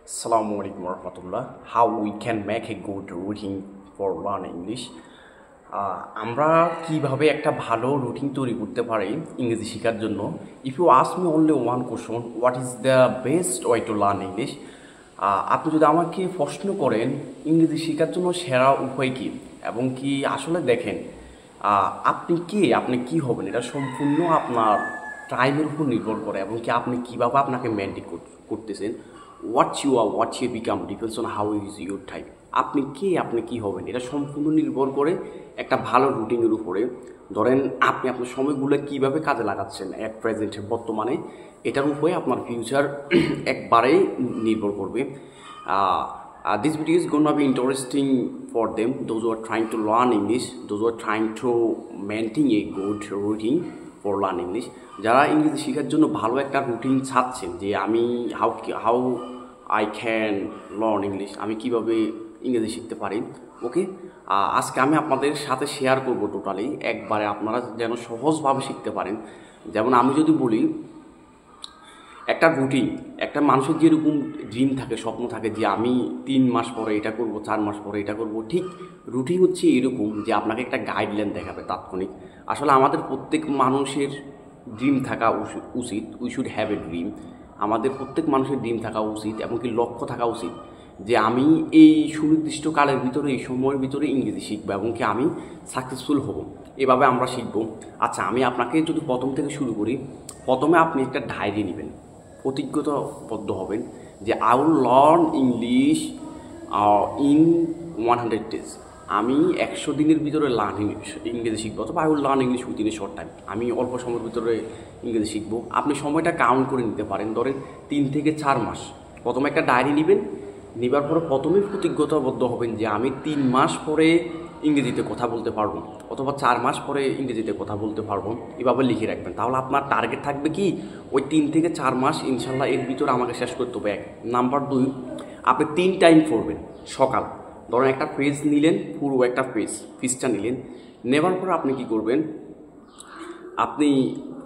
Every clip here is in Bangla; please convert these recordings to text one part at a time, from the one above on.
Assalamualaikum warahmatullah. How we can make a good routine for learn English? আমরা কিভাবে একটা ভালো রুটিন তৈরি করতে পারি ইংরেজি শেখার জন্য? If you ask me only one question, what is the best way to learn English? আপনি যদি আমাকে প্রশ্ন করেন ইংরেজি শেখার জন্য সেরা উপায় কী এবং কি আসলে দেখেন আপনি কি হবেন এটা সম্পূর্ণ আপনার টাইমের উপর নির্ভর করে এবং কি আপনি কীভাবে আপনাকে মেনটেন করতেছেন what you become depends on how is your time. আপনি কি হবেন এটা সম্পূর্ণ নির্ভর করে একটা ভালো রুটিনের উপরে। ধরেন আপনি আপনার সময়গুলো কিভাবে কাজে লাগাচ্ছেন অ্যাট প্রেজেন্ট বর্তমানে, এটার উপরে আপনার ফিউচার একবারেই নির্ভর করবে। This video is gonna be interesting for them, those who are trying to learn English, those who are trying to maintain a good routine for learn English. যারা ইংরেজি শেখার জন্য ভালো একটা রুটিন চাচ্ছেন যে আমি how I can learn English, আমি কিভাবে ইংরেজি শিখতে পারি। ওকে, আজকে আমি আপনাদের সাথে শেয়ার করব টোটালি একবারে আপনারা যেন সহজভাবে শিখতে পারেন। যেমন আমি যদি বলি একটা রুটিন, একটা মানুষের যেরকম ড্রিম থাকে, স্বপ্ন থাকে যে আমি 3 মাস পরে এটা করব, 4 মাস পরে এটা করব, ঠিক রুটিন হচ্ছে এরকম যে আপনাকে একটা গাইডলাইন দেখাবে তাৎক্ষণিক। আসলে আমাদের প্রত্যেক মানুষের ড্রিম থাকা উচিত, we should have a dream. আমাদের প্রত্যেক মানুষের ড্রিম থাকা উচিত এবং কি লক্ষ্য থাকা উচিত যে আমি এই সুনির্দিষ্ট কালের ভিতরে, এই সময়ের ভিতরে ইংরেজি শিখবো এবং কি আমি সাকসেসফুল হব। এভাবে আমরা শিখবো। আচ্ছা, আমি আপনাকে যদি প্রথম থেকে শুরু করি, প্রথমে আপনি একটা ডায়েরি নেবেন, প্রতিজ্ঞতাবদ্ধ হবেন যে I will learn English in 100 days। আমি 100 দিনের ভিতরে ইংরেজি শিখবো, অথবা I will learn English within a short time. আমি অল্প সময়ের ভিতরে ইংরেজি শিখবো। আপনি সময়টা কাউন্ট করে নিতে পারেন, ধরেন 3 থেকে 4 মাস। প্রথমে একটা ডায়েরি নেবেন, নেবার পরে প্রথমেই প্রতিজ্ঞতাবদ্ধ হবেন যে আমি 3 মাস পরে ইংরেজিতে কথা বলতে পারবো, অথবা 4 মাস পরে ইংরেজিতে কথা বলতে পারবো। এভাবে লিখে রাখবেন। তাহলে আপনার টার্গেট থাকবে কি ওই 3 থেকে 4 মাস ইনশাল্লাহ এর ভিতরে আমাকে শেষ করতে হবে। 1 নাম্বার 2, আপনি 3 টাইম পড়বেন। সকাল ধরেন একটা পেজ নিলেন, পুরো একটা পেজটা নিলেন, নেবার পরে আপনি কি করবেন, আপনি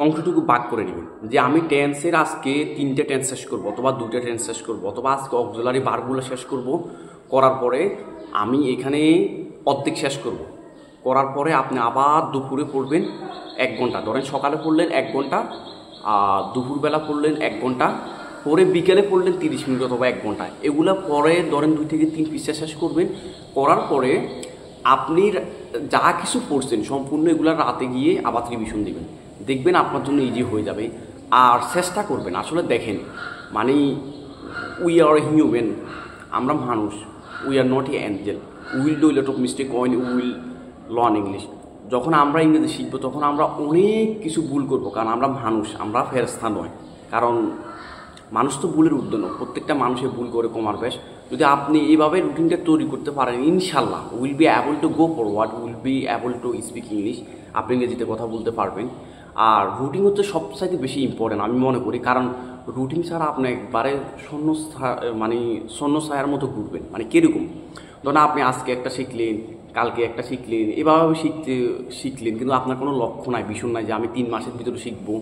অংশটুকু ভাগ করে নেবেন যে আমি টেন্সের আজকে 3টে টেন্স শেষ করবো, অথবা 2টে টেন্স শেষ করবো, অথবা আজকে অক্সিলারি ভার্বগুলো শেষ করব। করার পরে আমি এখানে অর্ধেক শেষ করব। করার পরে আপনি আবার দুপুরে পড়বেন 1 ঘন্টা। ধরেন সকালে পড়লেন 1 ঘন্টা, দুপুরবেলা পড়লেন 1 ঘন্টা, পরে বিকেলে পড়লেন 30 মিনিট অথবা 1 ঘন্টা। এগুলো পরে ধরেন 2 থেকে 3 পৃষ্ঠা শেষ করবেন। করার পরে আপনি যা কিছু পড়ছেন সম্পূর্ণ এগুলো রাতে গিয়ে আবার রিভিশন দিবেন, দেখবেন আপনার জন্য ইজি হয়ে যাবে। আর চেষ্টা করবেন, আসলে দেখেন মানে উই আর হিউম্যান, আমরা মানুষ, we are not a angel, will do lot of mistake when will learn English. যখন আমরা ইংরেজি শিখবো তখন আমরা অনেক কিছু ভুল করবো, কারণ আমরা মানুষ, আমরা ফেরেশতা নয়। কারণ মানুষ তো ভুলের ঊর্ধ্বে নয়, প্রত্যেকটা মানুষের ভুল করে কমার বেশ। যদি আপনি এইভাবে রুটিনটা তৈরি করতে পারেন, ইনশাল্লাহ will be able to go forward, will be able to speak English. আপনি ইংরেজিতে কথা বলতে পারবেন। আর রুটিন হচ্ছে সবচাইতে বেশি ইম্পর্টেন্ট আমি মনে করি, কারণ রুটিন ছাড়া আপনি একবারে শূন্যস্থায়ের মতো ঘুরবেন। মানে কীরকম, ধরুন আপনি আজকে একটা শিখলেন, কালকে একটা শিখলেন, এভাবে শিখলেন, কিন্তু আপনার কোনো লক্ষ্য নাই, ভীষণ নাই যে আমি 3 মাসের ভিতরে শিখবো।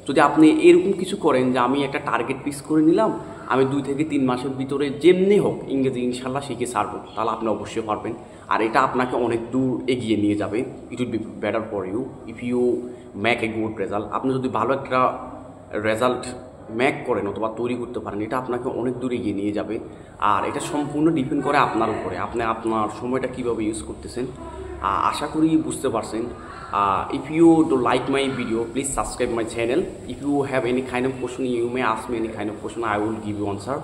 যদি আপনি এরকম কিছু করেন যে আমি একটা টার্গেট ফিক্স করে নিলাম, আমি 2 থেকে 3 মাসের ভিতরে যেমনি হোক ইংরেজি ইনশাল্লাহ শিখে ছাড়বো, তাহলে আপনি অবশ্যই পারবেন। আর এটা আপনাকে অনেক দূর এগিয়ে নিয়ে যাবে। It will be better for you if you make a good result. আপনি যদি ভালো একটা রেজাল্ট মেক করেন অথবা তৈরি করতে পারেন, এটা আপনাকে অনেক দূর এগিয়ে নিয়ে যাবে। আর এটা সম্পূর্ণ ডিপেন্ড করে আপনার উপরে, আপনি আপনার সময়টা কীভাবে ইউজ করতেছেন। আশা করি বুঝতে পারছেন। If you do like my video, please subscribe my channel. If you have any kind of question, you may ask me any kind of question, I will give you answer.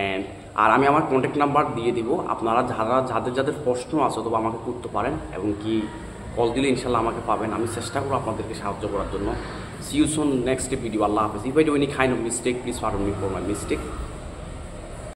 And আর আমি আমার কন্ট্যাক্ট নাম্বার দিয়ে দিব, আপনারা যাদের প্রশ্ন আছে অথবা আমাকে করতে পারেন এবং কি কল দিলে ইনশাল্লাহ আমাকে পাবেন। আমি চেষ্টা করব আপনাদেরকে সাহায্য করার জন্য। See you soon next video. আল্লাহ হাফেজ। If I do any kind of mistake, please pardon me for my mistake.